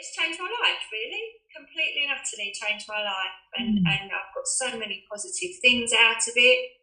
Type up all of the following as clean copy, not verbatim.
it's changed my life, really. Completely and utterly changed my life. And I've got so many positive things out of it.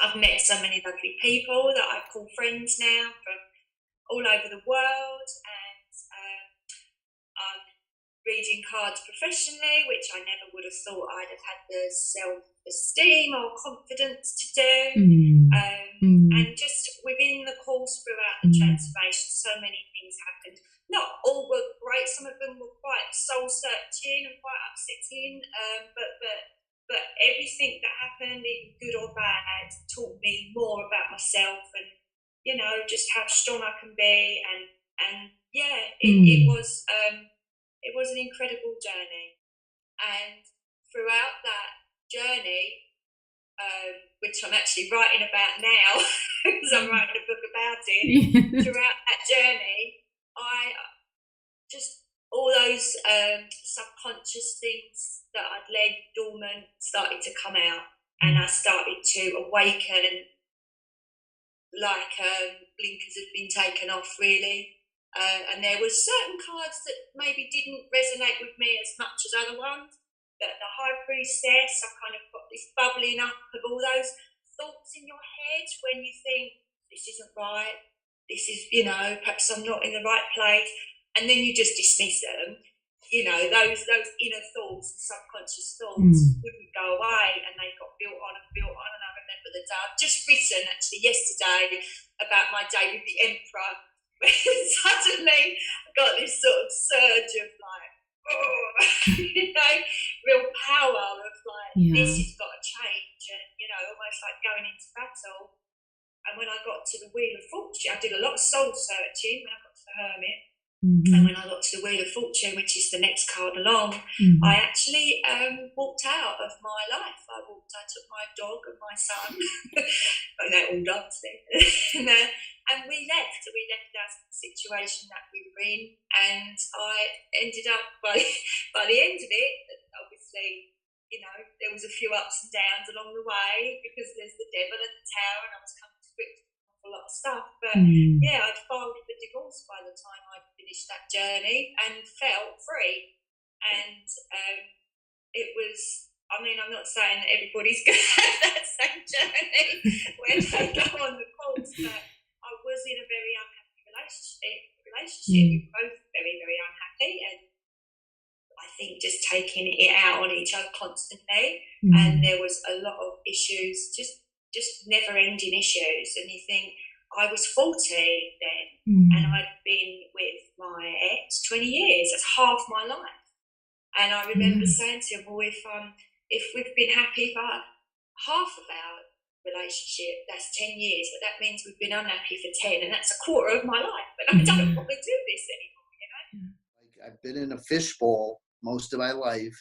I've met so many lovely people that I call friends now from all over the world. And I'm reading cards professionally, which I never would have thought I'd have had the self-esteem or confidence to do. And just within the course throughout the transformation, so many things happened. Not all were great. Some of them were quite soul-searching and quite upsetting. But everything that happened, even good or bad, taught me more about myself and, you know, just how strong I can be. And it was an incredible journey. And throughout that journey, which I'm actually writing about now, because I'm writing a book about it, throughout that journey, I just, all those subconscious things that I'd laid dormant started to come out, and I started to awaken like blinkers had been taken off, really. And there were certain cards that maybe didn't resonate with me as much as other ones. But the High Priestess, I kind of got this bubbling up of all those thoughts in your head when you think, this isn't right, this is, you know, perhaps I'm not in the right place. And then you just dismiss them. You know, those inner thoughts, subconscious thoughts wouldn't go away, and they got built on. And I remember the day, I've just written actually yesterday about my day with the Emperor, where suddenly I got this sort of surge of like, you know, real power of like, this has got to change, and, you know, almost like going into battle. And when I got to the Wheel of Fortune, I did a lot of soul searching when I got to the Hermit. And when I got to the Wheel of Fortune, which is the next card along, I actually walked out of my life. I took my dog and my son, and they're all dogs then, and we left our situation that we were in, and I ended up, by the end of it, obviously, you know, there was a few ups and downs along the way, because there's the devil at the tower, and I was coming to grips with a lot of stuff, but I'd filed for divorce by the time I'd finished that journey and felt free. And it was, I mean, I'm not saying that everybody's going to have that same journey when they go on the course, but I was in a very unhappy relationship. We were both very, very unhappy, and I think just taking it out on each other constantly, and there was a lot of issues, just never-ending issues, and you think, I was 40 then, and I'd been with my ex 20 years. That's half my life. And I remember saying to him, well, if we've been happy for half of our relationship, that's 10 years, but that means we've been unhappy for 10, and that's a quarter of my life. But I don't want to do this anymore, you know? Like, I've been in a fishbowl most of my life,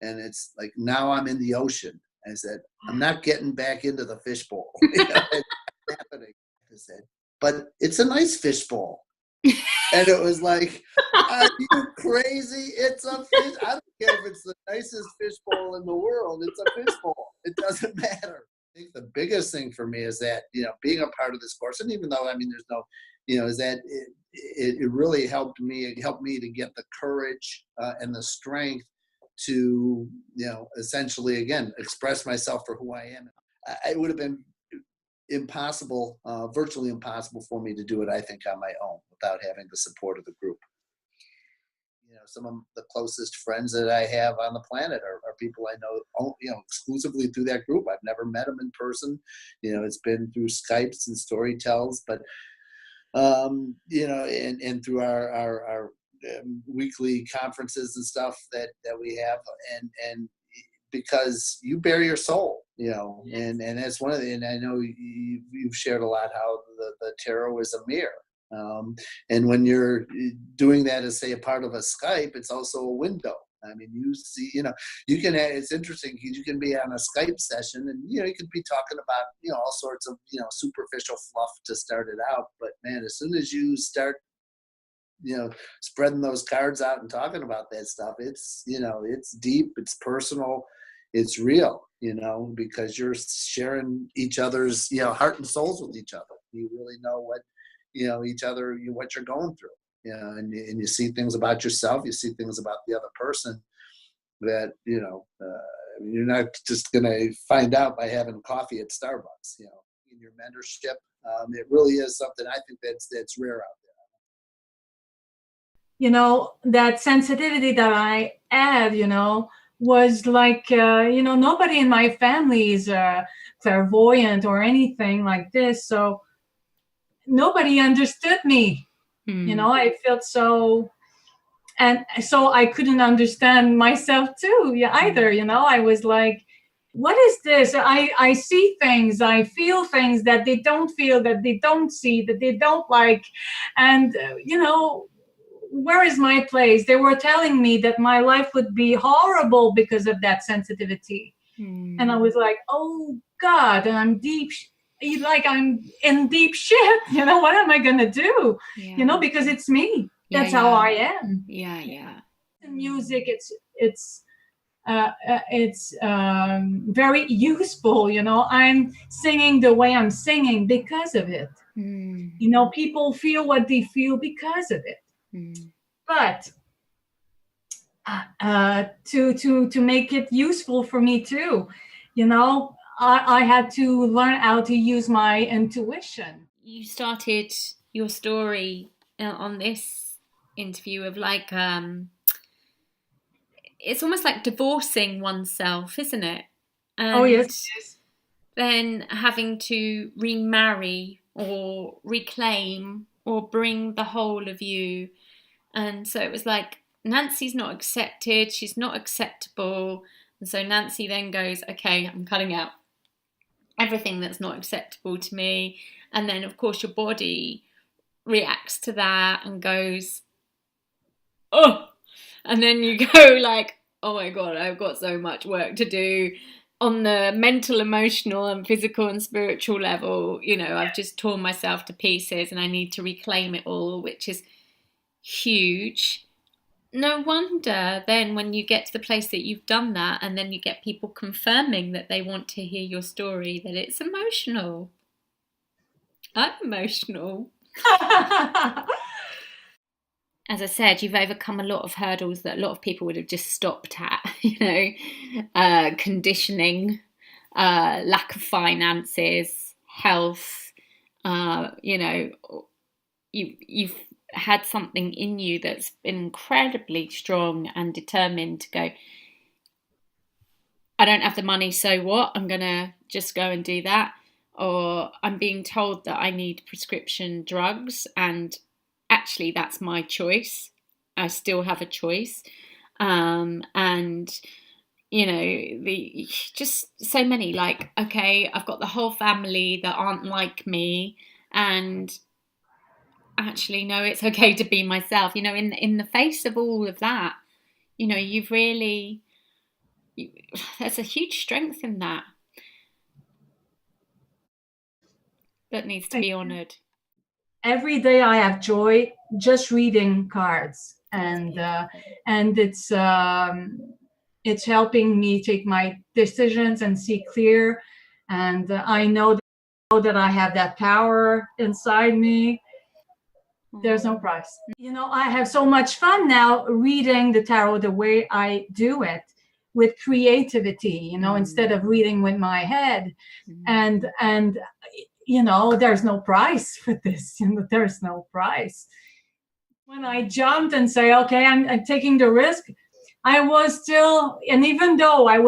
and it's like, now I'm in the ocean. I said, I'm not getting back into the fishbowl. You know, it's happening. I said, but it's a nice fishbowl. And it was like, are you crazy? It's a fish. I don't care if it's the nicest fishbowl in the world. It's a fishbowl. It doesn't matter. I think the biggest thing for me is that, you know, being a part of this course, and even though, I mean, there's no, you know, is that it really helped me. It helped me to get the courage and the strength to, you know, essentially, again, express myself for who I am. It would have been impossible, virtually impossible for me to do it, I think, on my own without having the support of the group. You know, some of the closest friends that I have on the planet are people I know, you know, exclusively through that group. I've never met them in person. You know, it's been through Skypes and Storytells, but, you know, and through our weekly conferences and stuff that we have, and because you bare your soul, you know, and that's one of the, and I know you've shared a lot how the tarot is a mirror. And when you're doing that as, say, a part of a Skype, it's also a window. I mean, you see, you know, you can, it's interesting because you can be on a Skype session and, you know, you could be talking about, you know, all sorts of, you know, superficial fluff to start it out. But man, as soon as you start, you know, spreading those cards out and talking about that stuff, it's, you know, it's deep, it's personal, it's real, you know, because you're sharing each other's, you know, heart and souls with each other. You really know what, you know, each other, what you're going through. you know, and you see things about yourself, you see things about the other person that, you know, you're not just going to find out by having coffee at Starbucks, you know, in your mentorship. It really is something I think that's rare out there. You know, that sensitivity that I had, you know, was like, you know, nobody in my family is clairvoyant or anything like this. So nobody understood me. You know, I felt so, and so I couldn't understand myself too, yeah, either. You know, I was like, what is this? I see things, I feel things that they don't feel, that they don't see, that they don't like. And, you know, where is my place? They were telling me that my life would be horrible because of that sensitivity. And I was like, oh God, and I'm in deep shit. You know, what am I going to do? Yeah. You know, because it's me. That's how I am. Yeah. In music, it's very useful. You know, I'm singing the way I'm singing because of it. You know, people feel what they feel because of it. But to make it useful for me too, you know, I had to learn how to use my intuition. You started your story on this interview of like, it's almost like divorcing oneself, isn't it? And oh yes. then having to remarry or reclaim or bring the whole of you. And so it was like, Nancy's not accepted, she's not acceptable. And so Nancy then goes, okay, I'm cutting out everything that's not acceptable to me. And then, of course, your body reacts to that and goes, oh. And then you go like, oh my God, I've got so much work to do on the mental, emotional, and physical and spiritual level. You know, I've just torn myself to pieces and I need to reclaim it all, which is huge. No wonder then when you get to the place that you've done that and then you get people confirming that they want to hear your story, that it's emotional. I'm emotional. As I said, you've overcome a lot of hurdles that a lot of people would have just stopped at, you know, conditioning, lack of finances, health, you know, you've had something in you that's been incredibly strong and determined to go, I don't have the money, so what? I'm going to just go and do that. Or I'm being told that I need prescription drugs and actually that's my choice. I still have a choice. And, you know, just so many like, okay, I've got the whole family that aren't like me and actually, no, it's okay to be myself. You know, in the face of all of that, you know, you've really, there's a huge strength in that needs to be honoured. Every day I have joy just reading cards, and it's helping me take my decisions and see clear. And I know that I have that power inside me. There's no price. You know, I have so much fun now reading the tarot the way I do it, with creativity, you know, instead of reading with my head. And you know, there's no price for this. You know, there's no price. When I jumped and say, okay, I'm taking the risk, I was still, and even though I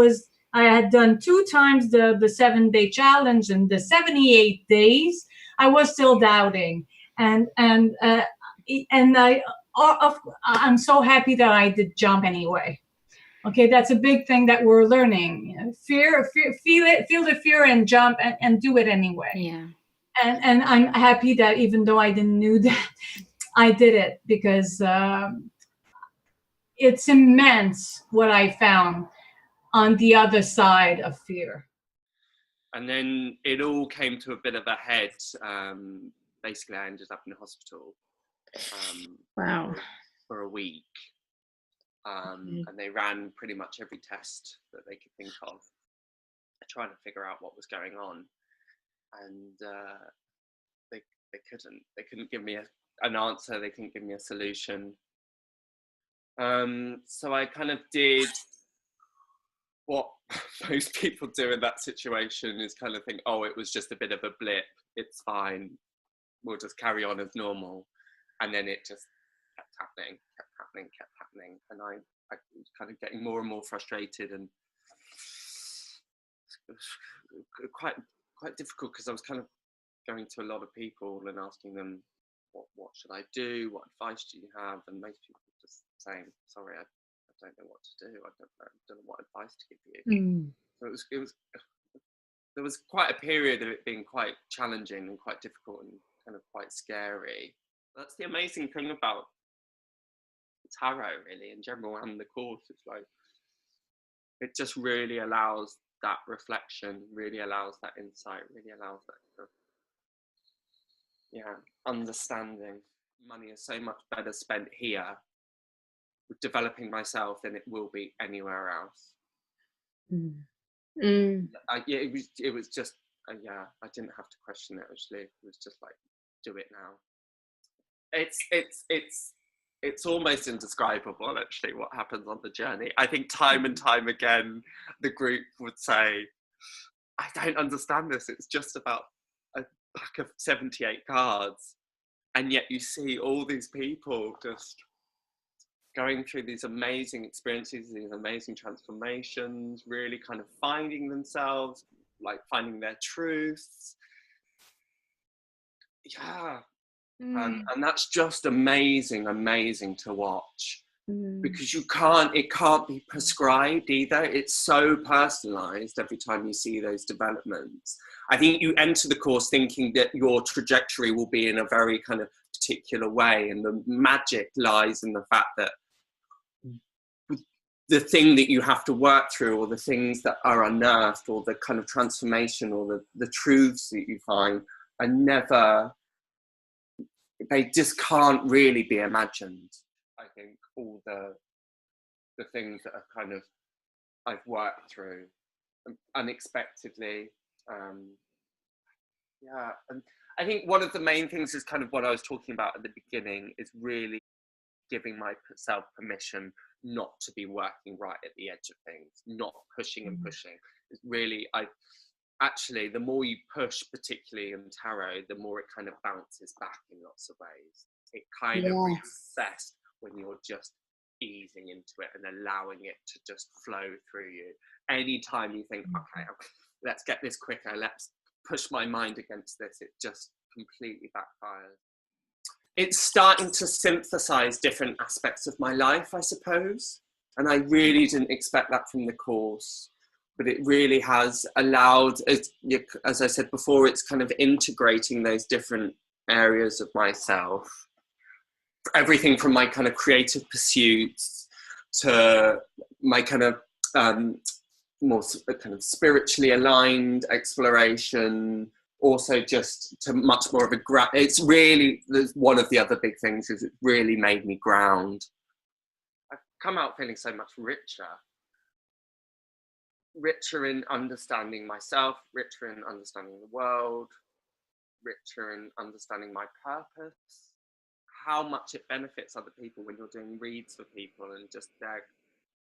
had done 2 times the 7-day challenge and the 78 days, I was still doubting. And I'm so happy that I did jump anyway. Okay, that's a big thing that we're learning. Fear, feel the fear and jump and do it anyway. Yeah. And I'm happy that even though I didn't know that, I did it, because it's immense what I found on the other side of fear. And then it all came to a bit of a head. Basically, I ended up in hospital Wow. for a week. And they ran pretty much every test that they could think of, trying to figure out what was going on. And they couldn't give me an answer. They couldn't give me a solution. So I kind of did what most people do in that situation, is kind of think, oh, it was just a bit of a blip. It's fine. We'll just carry on as normal. And then it just kept happening. And I was kind of getting more and more frustrated, and it was quite difficult, because I was kind of going to a lot of people and asking them, what should I do? What advice do you have? And most people just saying, sorry, I don't know what to do. I don't know what advice to give you. So there was quite a period of it being quite challenging and quite difficult and kind of quite scary. That's the amazing thing about tarot, really, in general, and the course. It's like, it just really allows that reflection, really allows that insight, really allows that understanding. Money is so much better spent here with developing myself than it will be anywhere else. It was just I didn't have to question it, actually. It was just like, do it now. It's almost indescribable, actually, what happens on the journey. I think time and time again the group would say, I don't understand this, it's just about a pack of 78 cards, and yet you see all these people just going through these amazing experiences, these amazing transformations, really kind of finding themselves, like finding their truths. And that's just amazing to watch, because it can't be prescribed either. It's so personalized every time you see those developments. I think you enter the course thinking that your trajectory will be in a very kind of particular way, and the magic lies in the fact that the thing that you have to work through, or the things that are unearthed, or the kind of transformation, or the truths that you find are never, they just can't really be imagined. I think all the things that are kind of I've worked through unexpectedly. And I think one of the main things is kind of what I was talking about at the beginning, is really giving myself permission not to be working right at the edge of things, not pushing and pushing. It's really, actually, the more you push, particularly in tarot, the more it kind of bounces back in lots of ways. It kind of reads best when you're just easing into it and allowing it to just flow through you. Anytime you think, okay, let's get this quicker, let's push my mind against this, it just completely backfires. It's starting to synthesize different aspects of my life, I suppose. And I really didn't expect that from the course. But it really has allowed, as I said before, it's kind of integrating those different areas of myself. Everything from my kind of creative pursuits to my kind of more kind of spiritually aligned exploration, also just to much more of it's really, one of the other big things is it really made me ground. I've come out feeling so much richer in understanding myself, richer in understanding the world, richer in understanding my purpose, how much it benefits other people when you're doing reads for people and just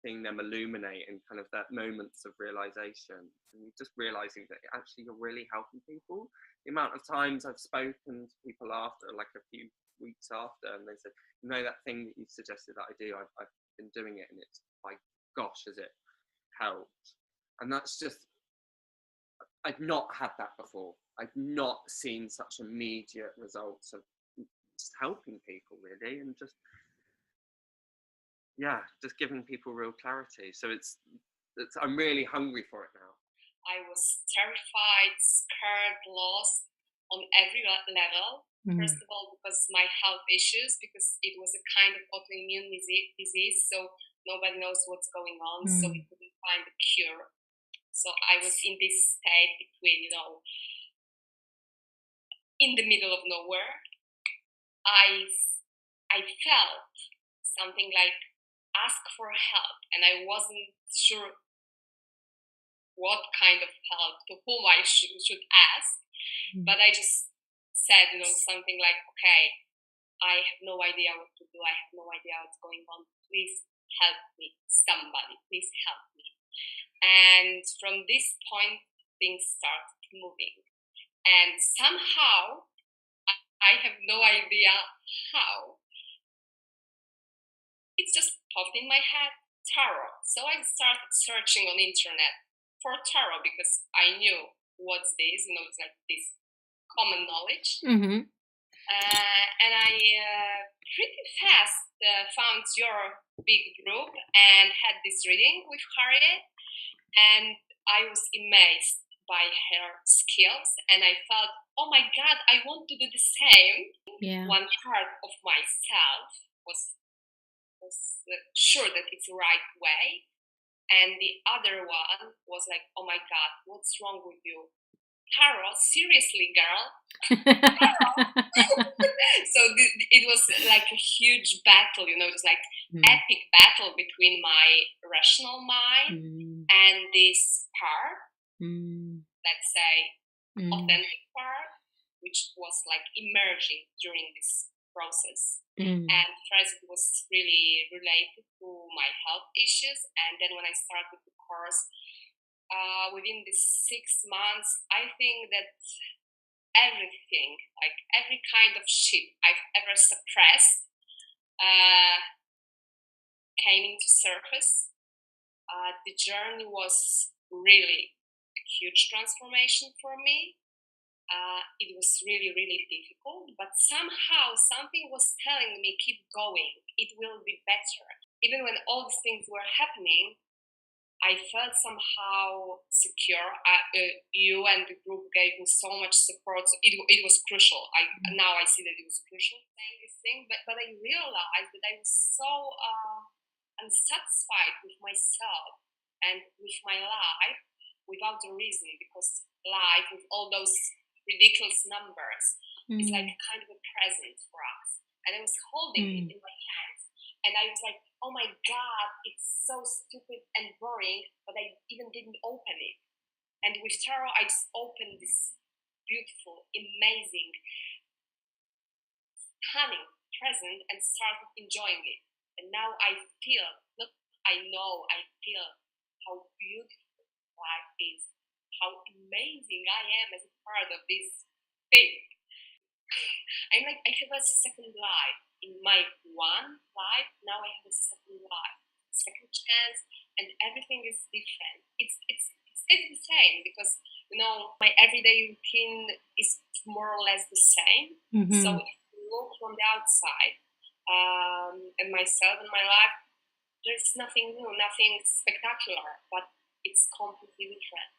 seeing them illuminate in kind of that moments of realization, and just realizing that actually you're really helping people. The amount of times I've spoken to people after, like a few weeks after, and they said, you know, that thing that you suggested that I do, I've been doing it, and it's, my gosh, has it helped. And that's just, I've not had that before. I've not seen such immediate results of just helping people, really, and just giving people real clarity. So it's I'm really hungry for it now. I was terrified, scared, lost on every level. First of all, because my health issues, because it was a kind of autoimmune disease, so nobody knows what's going on, so we couldn't find a cure. So I was in this state between, in the middle of nowhere. I felt something like ask for help, and I wasn't sure what kind of help, to whom I should ask, but I just said, something like, okay, I have no idea what to do. I have no idea what's going on. Please help me. Somebody, please help me. And from this point, things started moving. And somehow, I have no idea how, it just popped in my head, tarot. So I started searching on internet for tarot because I knew what's this, it's like this common knowledge. Mm-hmm. And I pretty fast found your big group and had this reading with Harriet, and I was amazed by her skills, and I felt, oh my God, I want to do the same. Yeah. One part of myself was sure that it's the right way, and the other one was like, oh my God, what's wrong with you? Carol, seriously, girl. So it was like a huge battle, it was like epic battle between my rational mind and this part, let's say, authentic part, which was like emerging during this process. And first it was really related to my health issues, and then when I started the course, within these 6 months, I think that everything, like every kind of shit I've ever suppressed, came into surface. The journey was really a huge transformation for me. It was really, really difficult, but somehow something was telling me, keep going, it will be better. Even when all these things were happening, I felt somehow secure. You and the group gave me so much support. So it was crucial. Now I see that it was crucial saying this thing, but I realized that I was so unsatisfied with myself and with my life without a reason, because life with all those ridiculous numbers is like kind of a present for us. And I was holding it in my hands, and I was like, oh my God, it's so stupid and boring, but I even didn't open it. And with tarot, I just opened this beautiful, amazing, stunning present and started enjoying it. And now I feel how beautiful life is, how amazing I am as a part of this thing. I have a second life. In my one life, now I have a second life, second chance, and everything is different. It's the same, because my everyday routine is more or less the same. So if you look from the outside, and myself and my life, there's nothing new, nothing spectacular, but it's completely different.